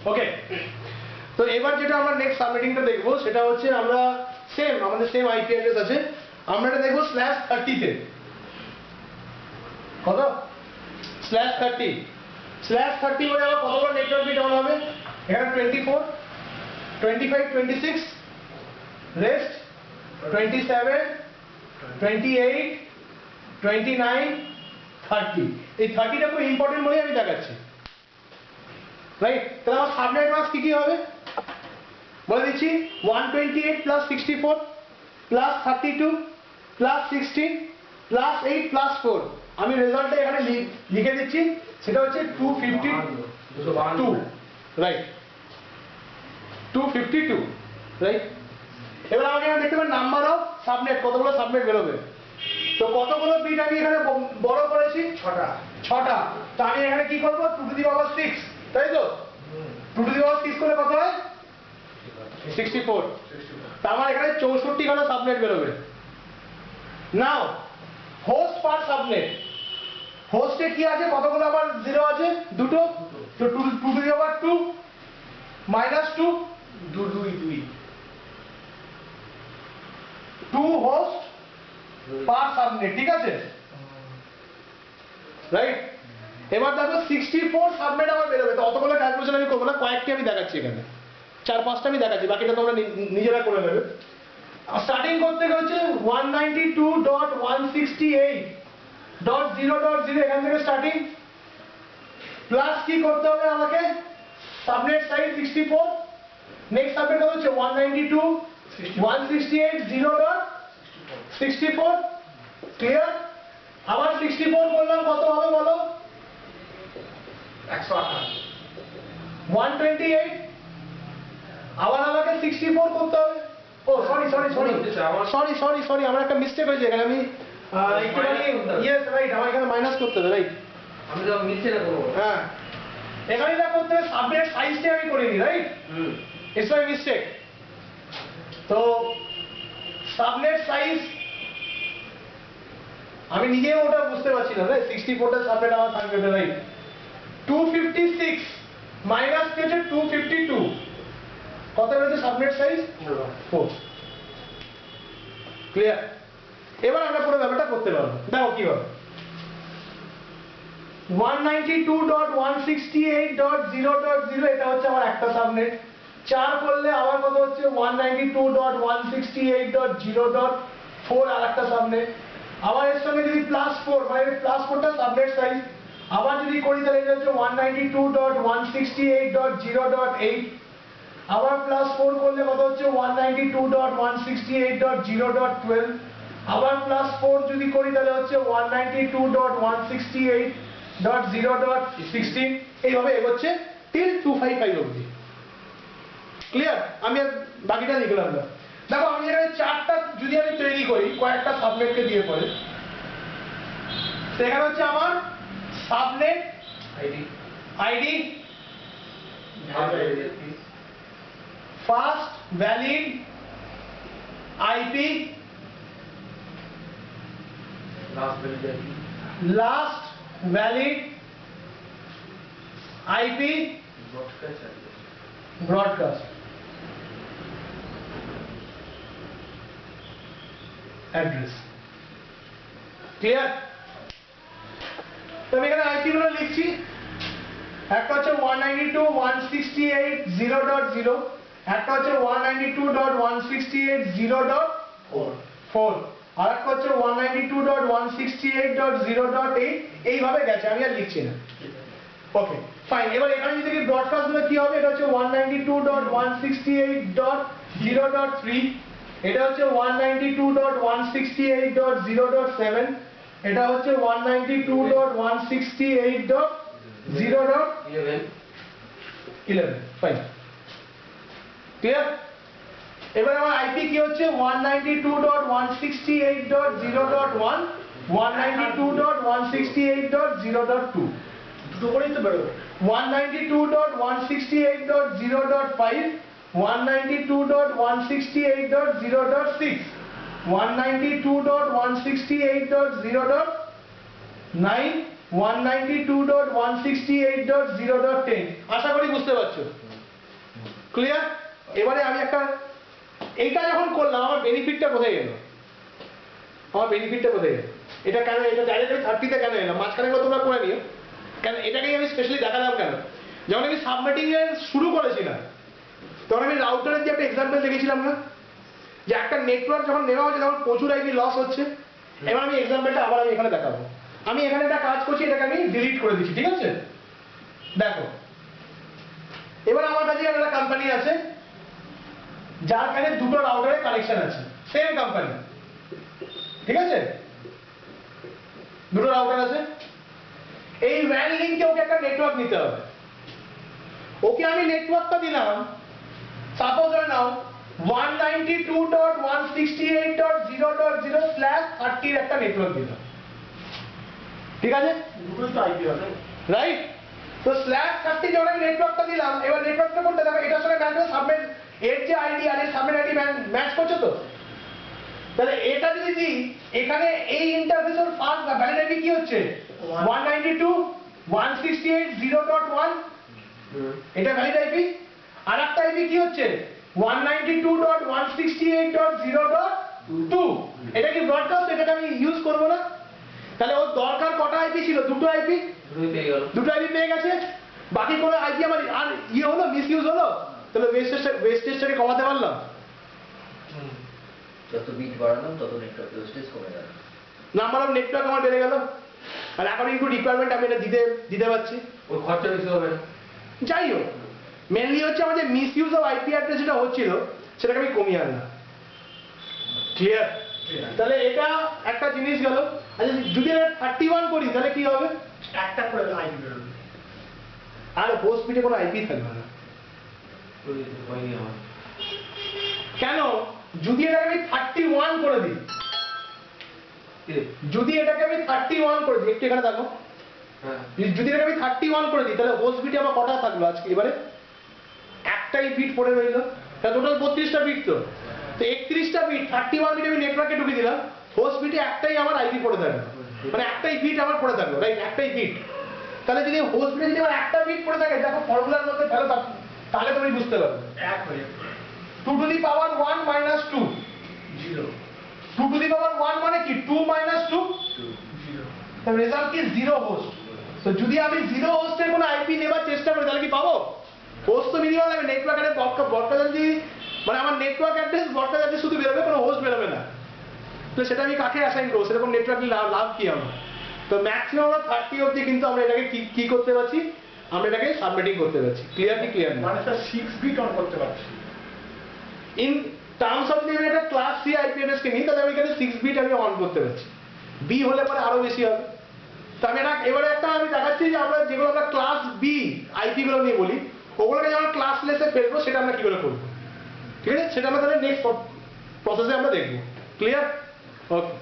ওকে, তো এবার যেটা আমরা নেক্সট সাবনেটিংটা দেখবো সেটা হচ্ছে আমরা আমাদের সেম আইপি অ্যাড্রেস আছে, আমরা এটা দেখবো /30 তে। কত? /30 মানে আবার কতগুলো নেটওয়ার্ক বিট অন হবে? এখানে 24, 25, 26, রেস্ট 27, 28, 29, 30। এই 30টা খুব ইম্পর্টেন্ট বলে আমি দেখাচ্ছি, রাইট? তাহলে আমার সাবনেট মাস্ক কি হবে বলে দিচ্ছি। 128 + 64 + 32 + 16 + 8 + 4। আমি রেজাল্টটা এখানে লিখে দিচ্ছি, সেটা হচ্ছে 252, রাইট? 252, রাইট? এবার আমাকে এখানে দেখতে পাবেন নাম্বার অফ সাবনেট, কতগুলো সাবনেট বেরোবে। তো কতগুলো বিট আমি এখানে বড় করেছি? 6টা। তো আমি এখানে কি করব? 2⁶, তাই তো? 2⁶ করলে কত হয়? 64। তার মানে এখানে 64 খানা সাবনেট বেরোবে। নাও হোস্ট পার সাবনেট, হোস্টে কি আছে? কতগুলো আবার 0 আছে? দুটো। তো 2⁵ - 2 2 হোস্ট পার সাবনেট, ঠিক আছে, রাইট? এবার দেখো 64 সাবনেট আমার বেরোবে। তো অতগুলো ক্যালকুলেশন আমি করবো না, কয়েকটি আমি দেখাচ্ছি এখানে, 4-5টা আমি দেখাচ্ছি, বাকিটা তোমরা নিজেরা করে নেবে। স্টার্টিং করতে হচ্ছে 192.168.0.0, এখান থেকে স্টার্টিং, প্লাস কি করতে হবে আমাকে? সাবনেট সাইজ 64, নেক্সট সাবনেট কত হচ্ছে? 192.168.0.64, ক্লিয়ার? আবার 64 করলাম, কত হবে বলো? 128। 128, আবার আমাকে 64 করতে হবে। ও সরি, আমার একটা মিস্টেক হয়েছে এখানে, আমি একটুখানি ইয়েস রাইট, আমার এখানে মাইনাস করতে হবে, রাইট? আমি তো মিথ্যে না করব। হ্যাঁ, এখানে যা করতে হবে সাবনেট সাইজটা আমি করিনি, রাইট? It's my mistake. তো সাবনেট সাইজ আমি নিজেও ওটা বুঝতে পারছি না, রাইট? 64টা সাবনেট আমার থাকবে, রাইট? 256 মাইনাস কি হচ্ছে? 252, কত হয়েছে সাবনেট সাইজ? 4। ক্লিয়ার? এবার আমরা পুরো ব্যাপারটা করতে পারবো। দেখো কি হবে। 192.168.0.0, এটা হচ্ছে আমার একটা সাবনেট। 4 করলে আবার কত হচ্ছে? 192.168.0.4, আর একটা সাবনেট। আবার এর সঙ্গে যদি +4, মানে +4টা সাবনেট সাইজ, আবার যদি করি তাহলে এটা হচ্ছে 192.168.0.8, আবার +4 করলে কত হচ্ছে? 192.168.0.12, আবার +4 যদি করি তাহলে হচ্ছে 192.168.0.16, এইভাবে এগোচ্ছে till 255 অবধি। ক্লিয়ার? আমি আর বাকিটা লিখলাম না। দেখো আমি এখানে 4টা যদি আমি তৈরি করি কয়েকটা সাবনেটকে দিয়ে পরে, সেখানে হচ্ছে আমার subnet ID, first valid IP, last valid IP, broadcast address. Clear? তো আমি এখানে আইপি গুলো লিখছি। একটা হচ্ছে 192.168.0.0, একটা হচ্ছে 192.168.0.4, আর একটা হচ্ছে 192.168.0.8, এইভাবে গেছে, আমি আর লিখছি না। Okay fine. এবার এখানে যদি ব্রডকাস্ট গুলো কি হবে? এটা হচ্ছে 192.168.0.3, এটা হচ্ছে 192.168.0.7, এটা হচ্ছে 192.168.0.11। Fine, clear? এবার আমার আইপি কি হচ্ছে? 192.168.0.1, 192.168.0.2, দুটো করেই তো বেরোবে। 192.168.0.5, 192.168.0.6, 192.168.0.9, 192.168.0.10। আশা করি বুঝতে পারছো। ক্লিয়ার? এবারে আমি একটা এইটা যখন করলাম আমার বেনিফিটটা কোথায় গেল? আমার বেনিফিটটা কোথায় গেল? এটা কেন, এটা ডাইরেক্ট আমি 30 কেন এলাম? মাঝখানে তোমরা করে নিও। কেন এটাকেই আমি স্পেশালি দেখালাম কেন? যখন আমি সাবনেটিং এর শুরু করেছিলাম তখন আমি রাউটারের যে একটা এক্সাম্পল দেখেছিলাম না, যে একটা নেটওয়ার্ক যখন নেওয়া হচ্ছে তখন প্রচুর আইপি লস হচ্ছে। এবার আমি এক্সাম্পলটা আবার আমি এখানে দেখাবো। আমি এখানে একটা কাজ করছি, এটাকে আমি ডিলিট করে দিচ্ছি, ঠিক আছে? দেখো এবার আমার কাছে একটা কোম্পানি আছে যার কাছে দুটো রাউটারের কানেকশন আছে, সেম কোম্পানি, ঠিক আছে? দুটো রাউটার আছে, এই WAN লিংকে ওকে একটা নেটওয়ার্ক নিতে হবে। ওকে আমি নেটওয়ার্কটা দিলাম, সাপোজ নাও 192.168.0.0/30 এর একটা নেটওয়ার্ক দিলাম, ঠিক আছে? দুটোই তো আইপি হবে। রাইট? তো /30 যখন আমি নেটওয়ার্কটা দিলাম, এবার নেটওয়ার্কটা কোনটা দেখো, এটার সঙ্গে ম্যাচ করে সাবনেট, এর যে আইডি আর এর সাবনেট আইডি ম্যাচ করছে তো। তাহলে এটা যদি দিই, এখানে এই ইন্টারফেসের ফার্স্ট ভ্যালিড আইপি কি হচ্ছে? 192.168.0.1, এটা ভ্যালিড আইপি। আর একটা আইপি কি হচ্ছে? 192.168.0.2, এটা কি ব্রডকাস্ট? এটাকে আমি ইউজ করব না। তাহলে ওর দরকার কটা আইপি ছিল? দুটো আইপি, দুটোই পেয়ে গেল। দুটো আইপি পেয়ে গেছে। বাকি কোনো আইপি আমার আর ইয়ে হলো, মিস ইউজ হলো? তাহলে ওয়েস্টেজটাকে কমাতে পারলাম। যত বিট বাড়ালাম তত নেটওয়ার্ক ওয়েস্টেজ কমে গেল। নাম্বার অফ নেটওয়ার্ক আমার বেড়ে গেল, আর অ্যাকর্ডিং টু রিকোয়ারমেন্ট আমি এটা দিতে পারছি। ওর খরচা বেশি হবে না। যাই হোক, মেনলি হচ্ছে আমাদের miss use of IP address যেটা হচ্ছিল সেটাকে আমি কমিয়ে আনলাম। ক্লিয়ার? তাহলে এটা একটা জিনিস গেল। আচ্ছা যদি এটা 31 করি তাহলে কি হবে? একটা করে আইপি বেরোবে। আর হোস্ট বিটে কোনো আইপি থাকবে না। হয়নি আমার। কেন? যদি এটাকে আমি 31 করে দিই, যদি এটাকে আমি 31 করে দিই, একটু এখানে দেখো, হ্যাঁ। যদি এটাকে আমি 31 করে দিই তাহলে হোস্ট বিটে আমার কটা থাকলো আজকে? এবারে একটাই বিট পড়ে রইলো, তাহলে টোটাল 32টা বিট তো। তো 31টা বিট 31 বিট আমি নেটওয়ার্কে ঢুকে দিলাম, হোস্ট বিটে একটাই আমার আইপি পড়ে থাকলো, মানে একটাই বিট আমার পড়ে থাকলো, রাইট? একটাই বিট। তাহলে যদি হোস্ট বিটে যদি আমার একটা বিট পড়ে থাকে, দেখো ফর্মুলার মধ্যে ফেলো, তাহলে তুমি বুঝতে পারবে। এক হয়ে 2 to the power 1 minus 2, 0 2 to the power 1 মানে কি? 2 minus 2, 0 তাহলে রেজাল্ট কি? 0 হোস্ট। তো যদি আমি 0 হোস্টের কোনো আইপি নেবার চেষ্টা করি তাহলে কি পাবো? হোস্ট তো মিনিমাম লাগবে। নেটওয়ার্কের ব্রডকাস্ট যদি, মানে আমার নেটওয়ার্ক অ্যাড্রেস ব্রডকাস্ট অ্যাড্রেস শুধু বেরোবে, কোনো হোস্ট বেরোবে না। তো সেটা আমি কাকে অ্যাসাইন করবো? সেরকম নেটওয়ার্ক লাভ কি আমার? তো ম্যাক্সিমাম আমরা 30 অবধি কিন্তু আমরা এটাকে কি করতে পারছি? আমরা এটাকে সাবনেটিং করতে পারছি। ক্লিয়ার কি ক্লিয়ার না? মানে স্যার 6 বিট অন করতে পারছি। ইন টার্মস অফ যদি একটা ক্লাস সি আইপি অ্যাড্রেস কে নিই তাহলে আমি এখানে 6 বিট আমি অন করতে পারছি। বি হলে পরে আরো বেশি হবে। তো আমি এবারে একটা আমি দেখাচ্ছি যে আমরা যেগুলো আমরা ক্লাস বি আইপি গুলো নিয়ে বলি, ওগুলোকে যখন ক্লাস লেসে ফেলবো সেটা আমরা কি করে করবো, ঠিক আছে? সেটা আমরা তাহলে নেক্সট প্রসেসে আমরা দেখবো। ক্লিয়ার? ওকে।